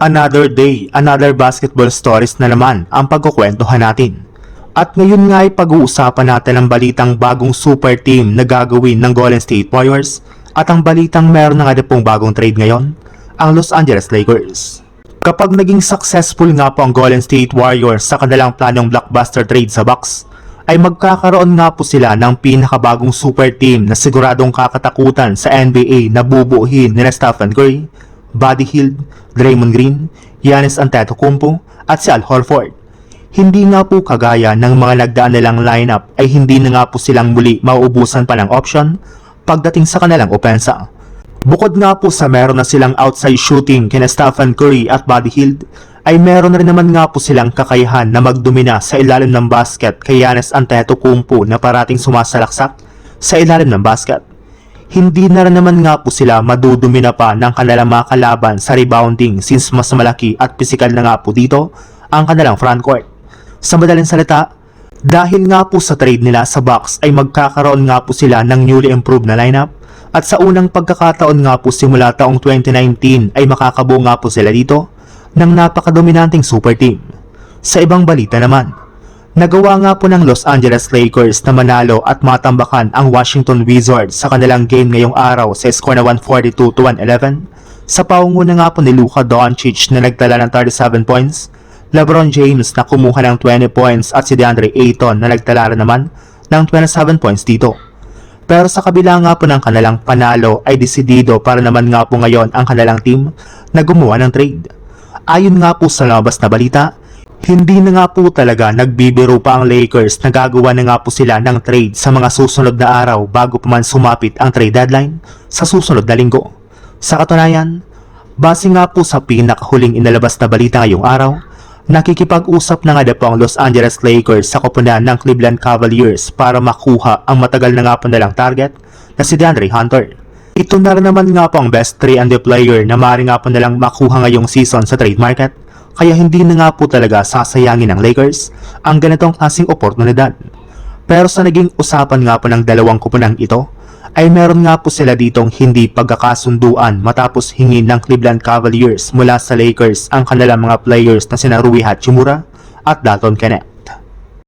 Another day, another basketball stories na naman ang pagkukwentuhan natin. At ngayon nga ay pag-uusapan natin ang balitang bagong super team na gagawin ng Golden State Warriors at ang balitang meron na nga pong bagong trade ngayon, ang Los Angeles Lakers. Kapag naging successful nga po ang Golden State Warriors sa kanilang planong blockbuster trade sa Bucks, ay magkakaroon nga po sila ng pinakabagong super team na siguradong kakatakutan sa NBA na bubuuhin ni Stephen Curry, Buddy Hield, Draymond Green, Giannis Antetokounmpo at si Al Horford. Hindi nga po kagaya ng mga nagdaan nilang lineup ay hindi na nga po silang muli mauubusan pa ng option pagdating sa kanilang opensa. Bukod nga po sa meron na silang outside shooting kina Stephen Curry at Buddy Hield, ay meron na rin naman nga po silang kakayahan na magdomina sa ilalim ng basket kay Giannis Antetokounmpo na parating sumasalaksak sa ilalim ng basket. Hindi na rin naman nga po sila madudumina pa ng kanilang mga kalaban sa rebounding since mas malaki at pisikal na nga po dito ang kanilang frontcourt. Sa madaling salita, dahil nga po sa trade nila sa Bucks ay magkakaroon nga po sila ng newly improved na lineup at sa unang pagkakataon nga po simula taong 2019 ay makakabuo nga po sila dito ng napakadominanteng super team. Sa ibang balita naman, nagawa nga po ng Los Angeles Lakers na manalo at matambakan ang Washington Wizards sa kanilang game ngayong araw sa score na 142-111 sa paunguna nga po ni Luka Doncic na nagtala ng 37 points, LeBron James na kumuha ng 20 points at si DeAndre Ayton na nagtala rin naman ng 27 points dito. Pero sa kabila nga po ng kanilang panalo ay desidido para naman nga po ngayon ang kanilang team na gumawa ng trade. Ayon nga po sa labas na balita, hindi na nga po talaga nagbibiro pa ang Lakers na gagawa na nga po sila ng trade sa mga susunod na araw bago pa man sumapit ang trade deadline sa susunod na linggo. Sa katunayan, base nga po sa pinakahuling inalabas na balita ngayong araw, nakikipag-usap na nga po ang Los Angeles Lakers sa koponan ng Cleveland Cavaliers para makuha ang matagal na nga po nilang target na si DeAndre Hunter. Ito na rin naman nga po ang best 3-and-D player na maaari nga po nilang makuha ngayong season sa trade market. Kaya hindi na nga po talaga sasayangin ng Lakers ang ganitong klaseng oportunidad. Pero sa naging usapan nga po ng dalawang koponang ito, ay meron nga po sila ditong hindi pagkakasunduan matapos hingin ng Cleveland Cavaliers mula sa Lakers ang kanilang mga players na sina Rui Hachimura at Dalton Knecht.